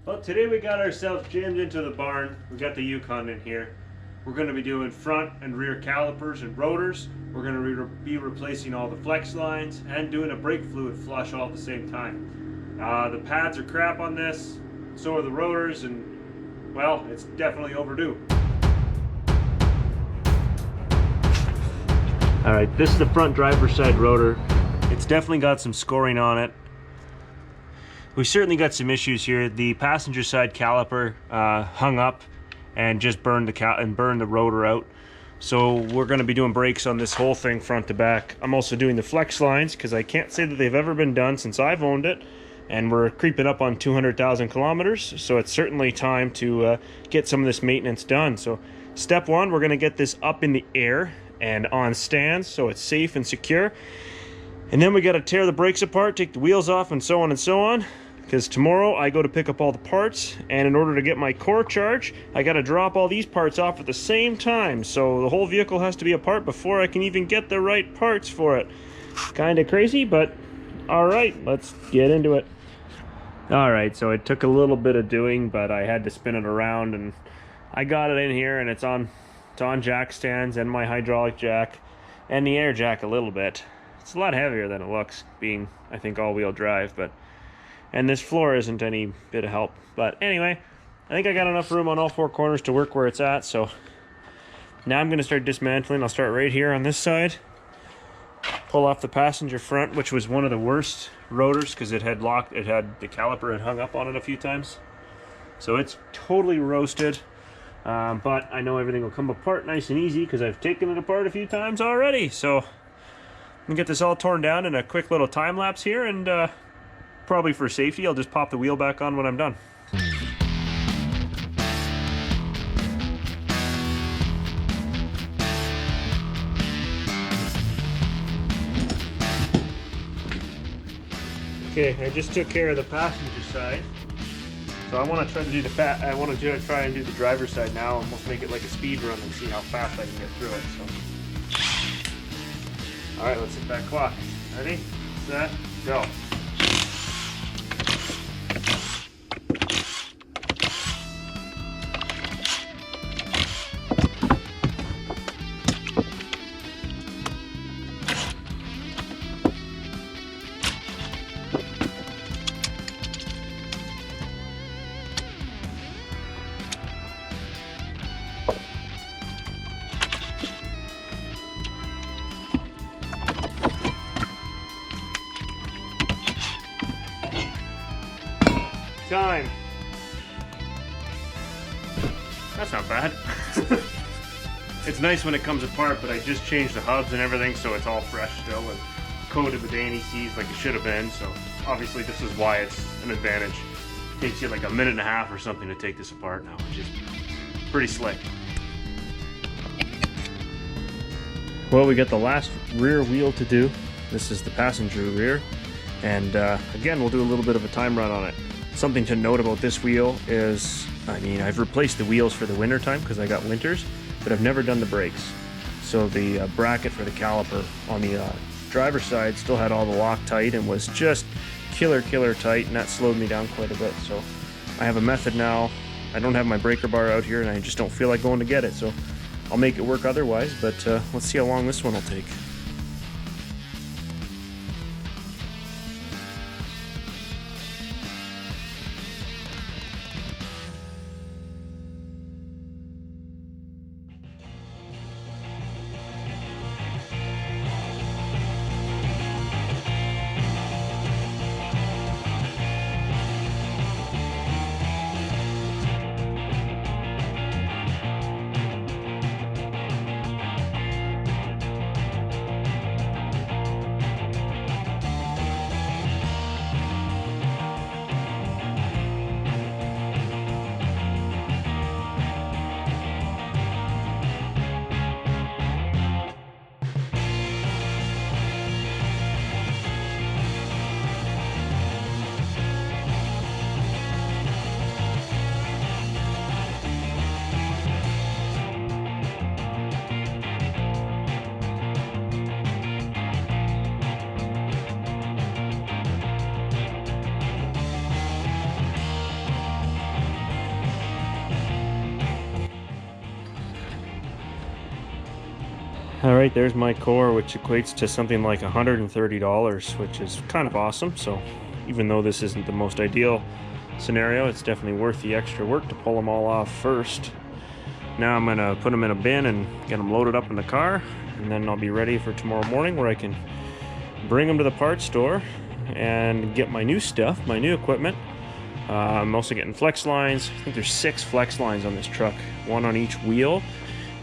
Well, today we got ourselves jammed into the barn. We got the Yukon in here. We're going to be doing front and rear calipers and rotors. We're going to be replacing all the flex lines and doing a brake fluid flush all at the same time. The pads are crap on this, so are the rotors, and well, it's definitely overdue. Alright, this is the front driver's side rotor. It's definitely got some scoring on it. We certainly got some issues here. The passenger side caliper hung up and just burned the rotor out. So we're going to be doing brakes on this whole thing front to back. I'm also doing the flex lines because I can't say that they've ever been done since I've owned it, and we're creeping up on 200,000 kilometers. So it's certainly time to get some of this maintenance done. So step one, we're going to get this up in the air and on stands so it's safe and secure. And then we got to tear the brakes apart, take the wheels off, and so on and so on. Because tomorrow I go to pick up all the parts, and in order to get my core charge, I got to drop all these parts off at the same time. So the whole vehicle has to be apart before I can even get the right parts for it. Kind of crazy, but all right, let's get into it. All right, so it took a little bit of doing, but I had to spin it around, and I got it in here, and it's on jack stands and my hydraulic jack and the air jack a little bit. It's a lot heavier than it looks, being, I think, all-wheel drive, and this floor isn't any bit of help. But anyway, I think I got enough room on all four corners to work where it's at, so now I'm going to start dismantling. I'll start right here on this side, pull off the passenger front, which was one of the worst rotors because the caliper had hung up on it a few times. So it's totally roasted, but I know everything will come apart nice and easy because I've taken it apart a few times already. So I'm going to get this all torn down in a quick little time lapse here, and probably for safety, I'll just pop the wheel back on when I'm done. Okay, I just took care of the passenger side, so I want to try to do try and do the driver's side now, and almost make it like a speed run and see how fast I can get through it. So, all right, let's hit that clock. Ready, set, go. Time. That's not bad. It's nice when it comes apart, but I just changed the hubs and everything, so it's all fresh still and coated with anti-seize like it should have been. So obviously this is why it's an advantage. It takes you like a minute and a half or something to take this apart now, which is pretty slick. Well, we got the last rear wheel to do. This is the passenger rear, and again, we'll do a little bit of a time run on it. Something to note about this wheel is, I mean, I've replaced the wheels for the winter time because I got winters, but I've never done the brakes. So the bracket for the caliper on the driver's side still had all the Loctite and was just killer tight, and that slowed me down quite a bit. So I have a method now. I don't have my breaker bar out here, and I just don't feel like going to get it, so I'll make it work otherwise, but let's see how long this one will take. All right, there's my core, which equates to something like $130, which is kind of awesome. So even though this isn't the most ideal scenario, it's definitely worth the extra work to pull them all off first. Now I'm gonna put them in a bin and get them loaded up in the car, and then I'll be ready for tomorrow morning where I can bring them to the parts store and get my new stuff, my new equipment. I'm also getting flex lines. I think there's 6 flex lines on this truck, 1 on each wheel,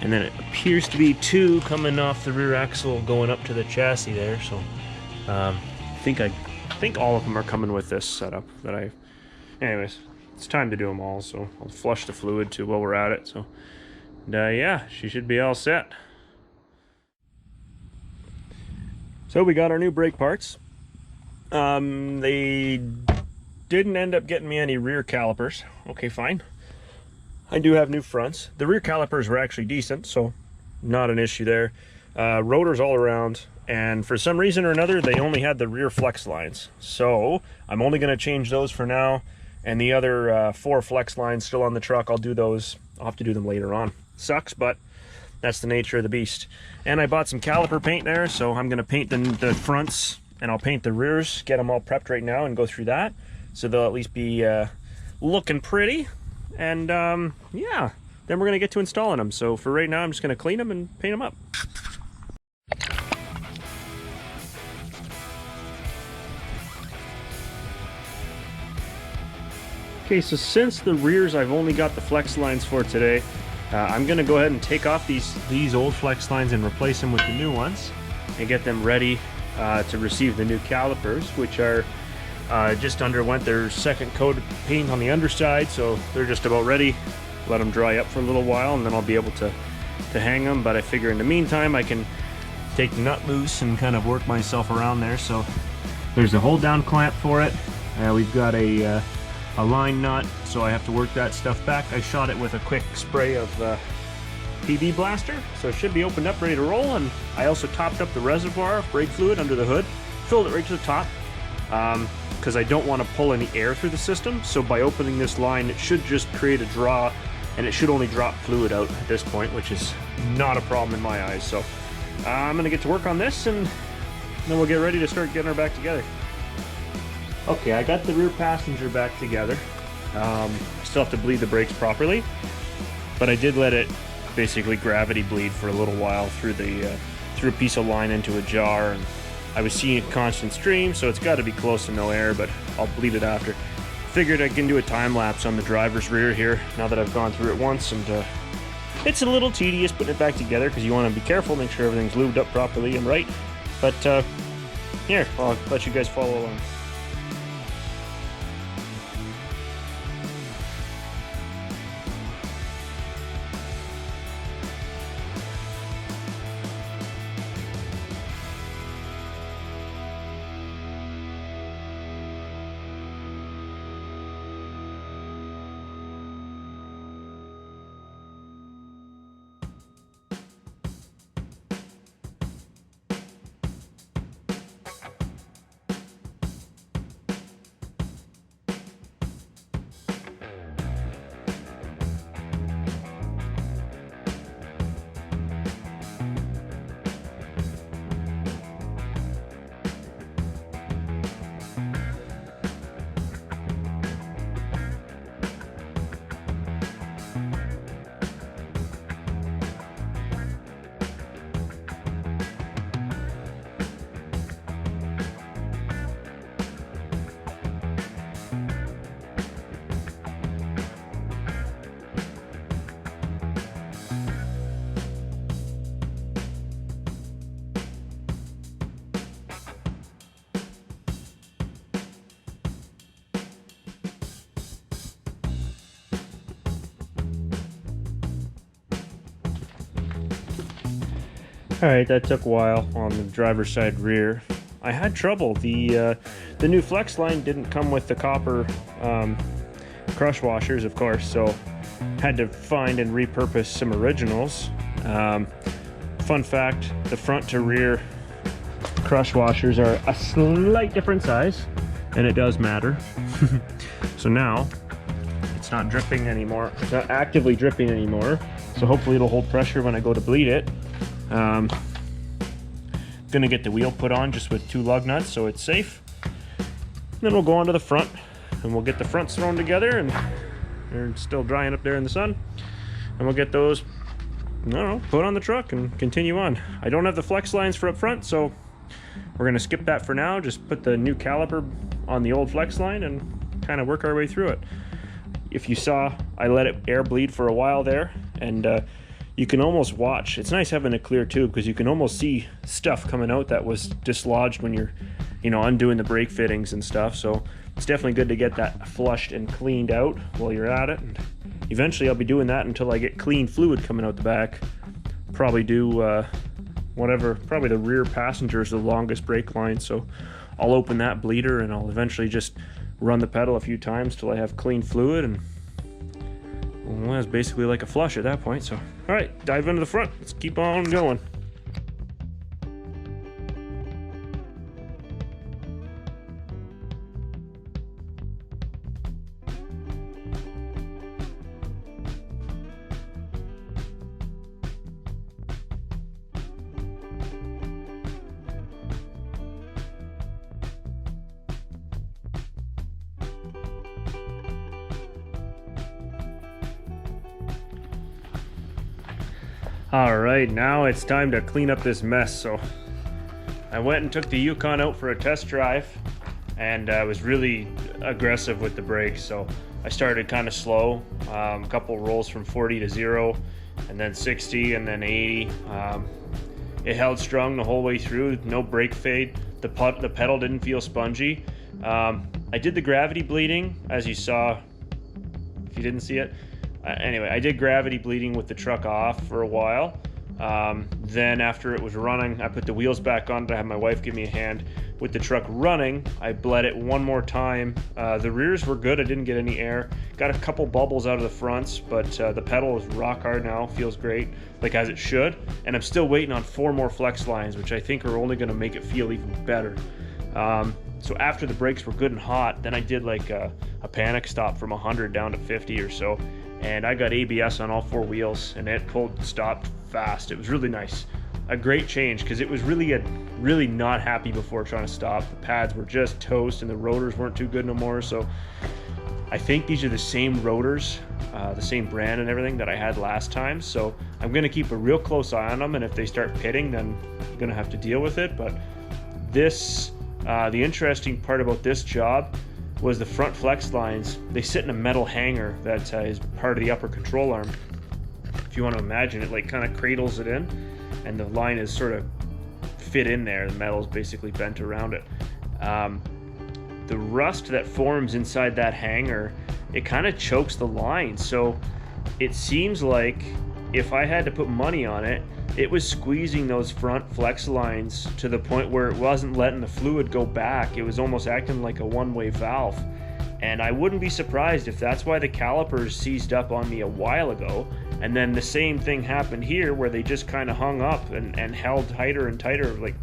and then it appears to be 2 coming off the rear axle going up to the chassis there. So I think all of them are coming with this setup anyways, it's time to do them all, so I'll flush the fluid too while we're at it. So yeah, she should be all set. So we got our new brake parts. They didn't end up getting me any rear calipers. Okay, fine. I do have new fronts. The rear calipers were actually decent, so not an issue there. Rotors all around, and for some reason or another, they only had the rear flex lines. So I'm only going to change those for now, and the other 4 flex lines still on the truck, I'll do those. I'll have to do them later on. Sucks, but that's the nature of the beast. And I bought some caliper paint there, so I'm going to paint the fronts, and I'll paint the rears, get them all prepped right now and go through that, so they'll at least be looking pretty. And yeah, then we're going to get to installing them. So for right now, I'm just going to clean them and paint them up. Okay, so since the rears I've only got the flex lines for today, I'm going to go ahead and take off these old flex lines and replace them with the new ones and get them ready to receive the new calipers, which are just underwent their second coat of paint on the underside, so they're just about ready. Let them dry up for a little while and then I'll be able to hang them. But I figure in the meantime I can take the nut loose and kind of work myself around there. So there's a hold down clamp for it. We've got a line nut, so I have to work that stuff back. I shot it with a quick spray of PB blaster, so it should be opened up, ready to roll. And I also topped up the reservoir of brake fluid under the hood, filled it right to the top, because I don't want to pull any air through the system. So by opening this line, it should just create a draw, and it should only drop fluid out at this point, which is not a problem in my eyes. So I'm going to get to work on this, and then we'll get ready to start getting her back together. Okay, I got the rear passenger back together. Still have to bleed the brakes properly, but I did let it basically gravity bleed for a little while through a piece of line into a jar, and I was seeing a constant stream, so it's got to be close to no air, but I'll bleed it after. Figured I can do a time lapse on the driver's rear here now that I've gone through it once, and it's a little tedious putting it back together because you want to be careful, make sure everything's lubed up properly and right. But here, I'll let you guys follow along. Alright, that took a while on the driver's side rear. I had trouble. The new flex line didn't come with the copper crush washers, of course, so had to find and repurpose some originals. Fun fact, the front to rear crush washers are a slight different size, and it does matter. So now it's not dripping anymore. It's not actively dripping anymore, so hopefully it'll hold pressure when I go to bleed it. gonna get the wheel put on just with 2 lug nuts so it's safe. Then we'll go on to the front and we'll get the fronts thrown together, and they're still drying up there in the sun. And we'll get those, I don't know, put on the truck and continue on. I don't have the flex lines for up front, so we're gonna skip that for now. Just put the new caliper on the old flex line and kind of work our way through it. If you saw, I let it air bleed for a while there, and you can almost watch. It's nice having a clear tube because you can almost see stuff coming out that was dislodged when you're, undoing the brake fittings and stuff. So it's definitely good to get that flushed and cleaned out while you're at it. And eventually I'll be doing that until I get clean fluid coming out the back. Probably do probably the rear passenger is the longest brake line, so I'll open that bleeder and I'll eventually just run the pedal a few times till I have clean fluid, and well, it's basically like a flush at that point. So all right, dive into the front, let's keep on going. All right, now it's time to clean up this mess. So I went and took the Yukon out for a test drive, and I was really aggressive with the brakes. So I started kind of slow, a couple rolls from 40 to 0, and then 60, and then 80. It held strong the whole way through, no brake fade. The pedal didn't feel spongy. I did the gravity bleeding, as you saw, if you didn't see it. Anyway, I did gravity bleeding with the truck off for a while. Then after it was running, I put the wheels back on to have my wife give me a hand. With the truck running, I bled it one more time. The rears were good, I didn't get any air. Got a couple bubbles out of the fronts, but the pedal is rock hard now, feels great, like as it should. And I'm still waiting on 4 more flex lines, which I think are only gonna make it feel even better. So after the brakes were good and hot, then I did like a panic stop from 100 down to 50 or so. And I got ABS on all 4 wheels, and it stopped fast. It was really nice. A great change, because it was really not happy before trying to stop. The pads were just toast and the rotors weren't too good no more. So I think these are the same rotors, the same brand and everything that I had last time. So I'm gonna keep a real close eye on them, and if they start pitting, then I'm gonna have to deal with it. But this, the interesting part about this job was the front flex lines. They sit in a metal hanger that is part of the upper control arm. If you want to imagine it, like kind of cradles it in, and the line is sort of fit in there. The metal's basically bent around it. The rust that forms inside that hanger, it kind of chokes the line. So it seems like if I had to put money on it, it was squeezing those front flex lines to the point where it wasn't letting the fluid go back. It was almost acting like a one-way valve. And I wouldn't be surprised if that's why the calipers seized up on me a while ago. And then the same thing happened here, where they just kind of hung up and held tighter and tighter, like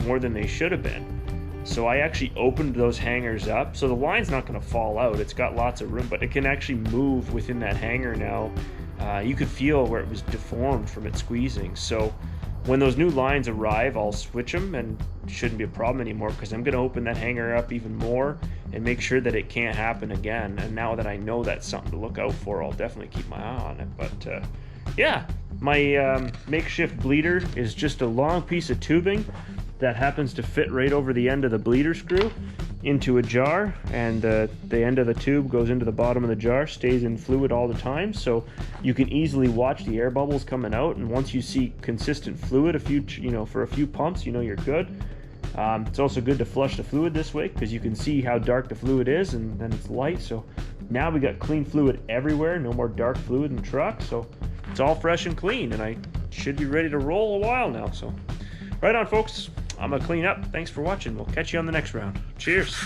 more than they should have been. So I actually opened those hangers up. So the line's not going to fall out. It's got lots of room, but it can actually move within that hanger now. You could feel where it was deformed from it squeezing. So when those new lines arrive, I'll switch them, and it shouldn't be a problem anymore, because I'm going to open that hanger up even more and make sure that it can't happen again. And now that I know that's something to look out for, I'll definitely keep my eye on it. But yeah, my makeshift bleeder is just a long piece of tubing that happens to fit right over the end of the bleeder screw into a jar, and the end of the tube goes into the bottom of the jar, stays in fluid all the time, so you can easily watch the air bubbles coming out. And once you see consistent fluid for a few pumps, you're good. It's also good to flush the fluid this way, because you can see how dark the fluid is, and then it's light. So now we got clean fluid everywhere, no more dark fluid in the truck, so it's all fresh and clean, and I should be ready to roll a while now. So right on, folks, I'm gonna clean up. Thanks for watching. We'll catch you on the next round. Cheers.